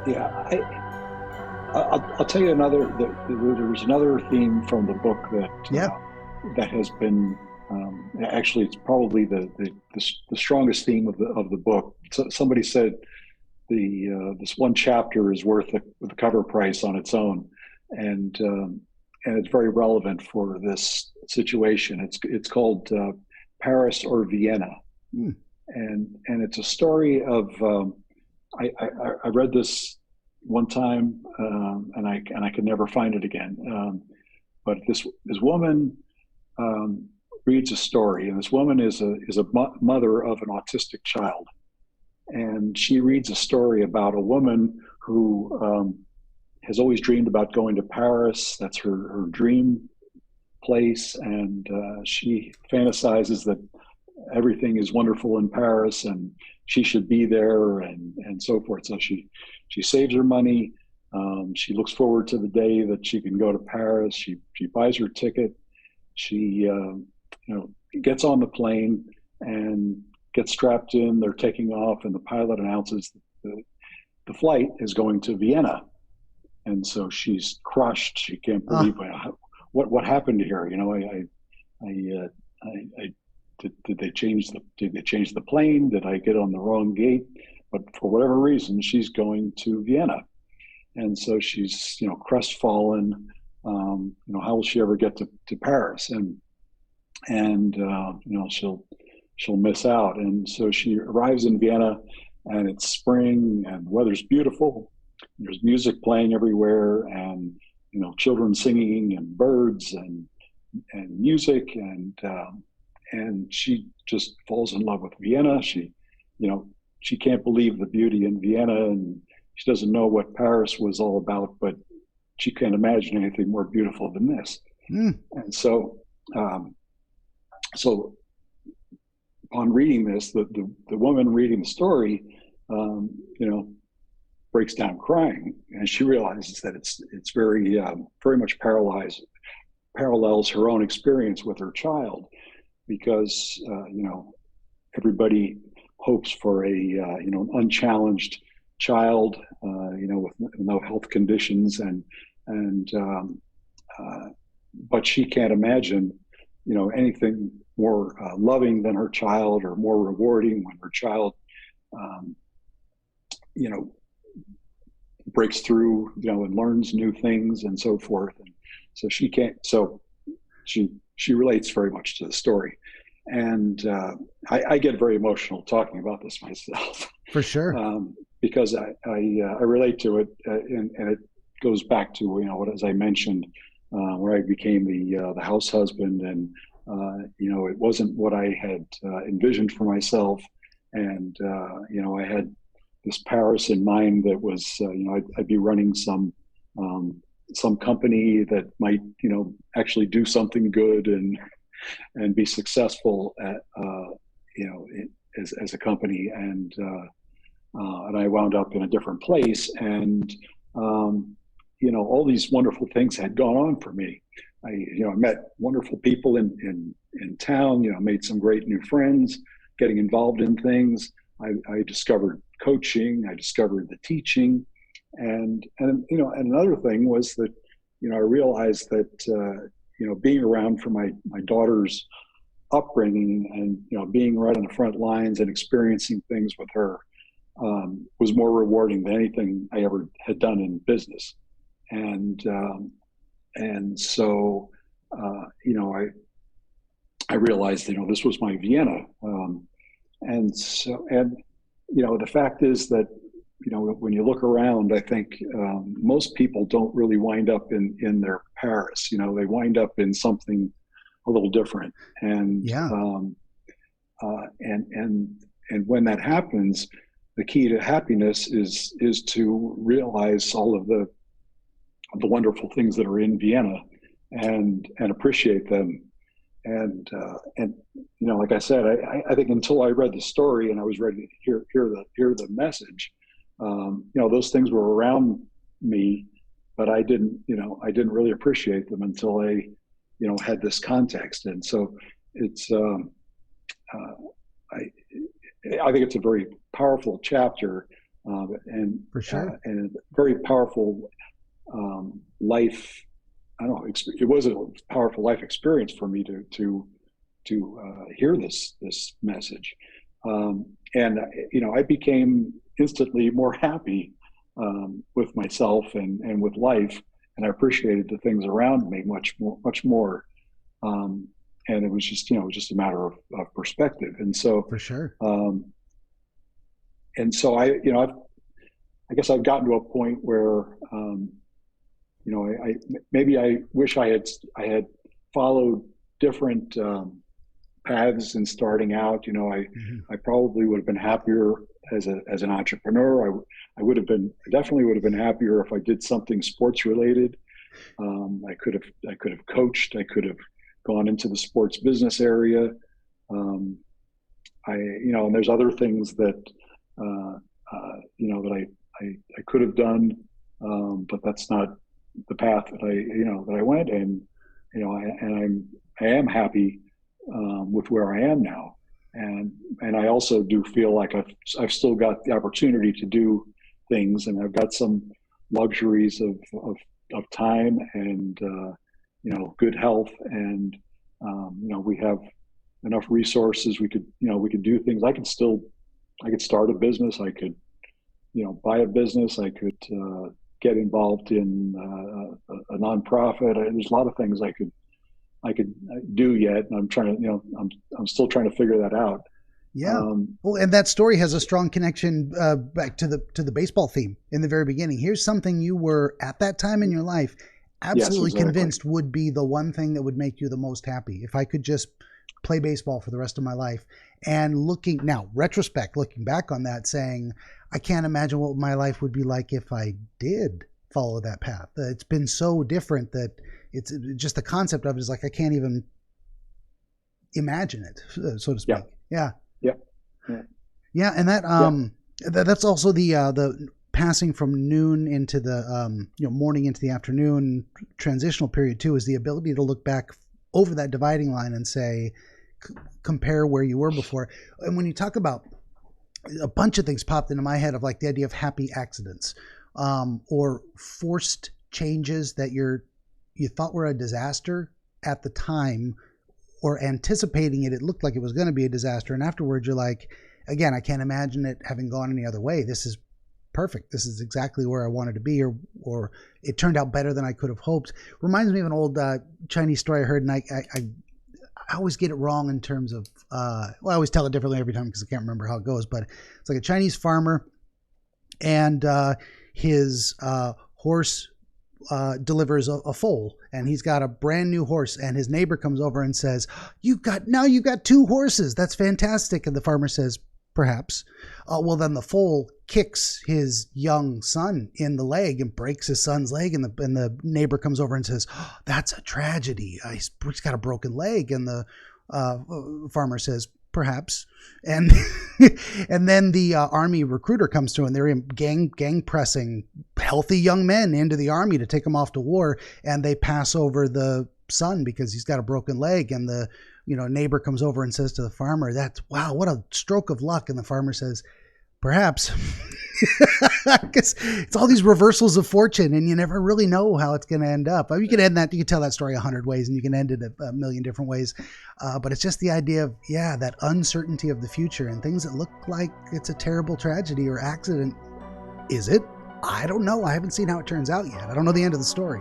Yeah, I'll tell you another. There was another theme from the book Yeah. that has been actually it's probably the strongest theme of the book. So somebody said this one chapter is worth the cover price on its own, and it's very relevant for this situation. It's called Paris or Vienna, Hmm. and it's a story of I read this one time and I could never find it again. But this woman reads a story, and this woman is a mother of an autistic child, and she reads a story about a woman who has always dreamed about going to Paris. That's her dream place, and she fantasizes that everything is wonderful in Paris and she should be there and so forth. So she saves her money. She looks forward to the day that she can go to Paris. She buys her ticket. She gets on the plane and gets strapped in. They're taking off, and the pilot announces the flight is going to Vienna. And so she's crushed. She can't believe what happened here. Did they change the plane? Did I get on the wrong gate? But for whatever reason, she's going to Vienna, and so she's crestfallen. How will she ever get to Paris? And she'll miss out. And so she arrives in Vienna, and it's spring, and the weather's beautiful. There's music playing everywhere, and children singing, and birds, and music, and she just falls in love with Vienna. She can't believe the beauty in Vienna, and she doesn't know what Paris was all about, but she can't imagine anything more beautiful than this. Mm. And so upon reading this, the woman reading the story, breaks down crying, and she realizes that it's very much parallels her own experience with her child, because everybody hopes for an unchallenged child, with no health conditions, but she can't imagine anything more loving than her child, or more rewarding when her child you know breaks through, and learns new things and so forth. And so she can't. So she relates very much to the story, and I get very emotional talking about this myself. For sure. Because I relate to it, and it goes back to what, as I mentioned, where I became the house husband, and it wasn't what I had envisioned for myself, and I had this Paris in mind that was I'd be running some company that might actually do something good and be successful at as a company, and I wound up in a different place, and all these wonderful things had gone on for me. I met wonderful people in town, made some great new friends, getting involved in things. I discovered coaching, I discovered the teaching, and another thing was that I realized that being around for my daughter's upbringing, and being right on the front lines and experiencing things with her was more rewarding than anything I ever had done in business. And so I realized this was my Vienna, and the fact is that when you look around, I think most people don't really wind up in their Paris. They wind up in something a little different, and Yeah. And when that happens, the key to happiness is to realize all of the wonderful things that are in Vienna, and appreciate them. And like I said, I think until I read the story and I was ready to hear the message, those things were around me, but I didn't really appreciate them until I had this context. And so it's I think it's a very powerful chapter, For sure. And a very powerful life. I don't know. It was a powerful life experience for me to hear this message, and I became instantly more happy with myself and with life, and I appreciated the things around me much more. And it was just a matter of perspective. And so, For sure. I guess I've gotten to a point where, maybe I wish I had followed different paths in starting out. Hmm. I probably would have been happier as an entrepreneur. I definitely would have been happier if I did something sports related. I could have coached. I could have gone into the sports business area. And there's other things that that I could have done, but that's not the path that I went. And I am happy with where I am now. And I also do feel like I've still got the opportunity to do things, and I've got some luxuries of time and good health, and we have enough resources. We could do things. I could start a business. I could buy a business. I could get involved in a nonprofit. There's a lot of things I could do yet, and I'm still trying to figure that out. Yeah. Well, and that story has a strong connection back to the baseball theme in the very beginning. Here's something you were at that time in your life Yes, absolutely exactly. convinced would be the one thing that would make you the most happy. If I could just play baseball for the rest of my life. And looking now, looking back on that, saying, I can't imagine what my life would be like if I did follow that path. It's been so different that it's just the concept of it is like I can't even imagine it, so to Yeah, speak. Yeah. yeah, yeah, Yeah, and yeah. that's also the passing from noon into the morning into the afternoon transitional period too, is the ability to look back over that dividing line and say compare where you were before. And when you talk about, a bunch of things popped into my head of like the idea of happy accidents, or forced changes that you thought were a disaster at the time, or anticipating it looked like it was going to be a disaster, and afterwards you're like, again, I can't imagine it having gone any other way. This is perfect. This is exactly where I wanted to be, or it turned out better than I could have hoped. Reminds me of an old Chinese story I heard, and I always get it wrong in terms of, I always tell it differently every time because I can't remember how it goes, but it's like a Chinese farmer and his horse delivers a foal, and he's got a brand new horse, and his neighbor comes over and says, you've got two horses. That's fantastic. And the farmer says, perhaps. Well, then the foal kicks his young son in the leg and breaks his son's leg, and the neighbor comes over and says, oh, that's a tragedy. He's got a broken leg. And the farmer says, perhaps. And and then the army recruiter comes through, and they're gang pressing healthy young men into the army to take them off to war, and they pass over the son because he's got a broken leg, and the neighbor comes over and says to the farmer, that's, wow, what a stroke of luck. And the farmer says, perhaps. Because it's all these reversals of fortune, and you never really know how it's going to end up. I mean, you can tell that story 100 ways, and you can end it a million different ways. But it's just the idea of, that uncertainty of the future and things that look like it's a terrible tragedy or accident. Is it? I don't know. I haven't seen how it turns out yet. I don't know the end of the story.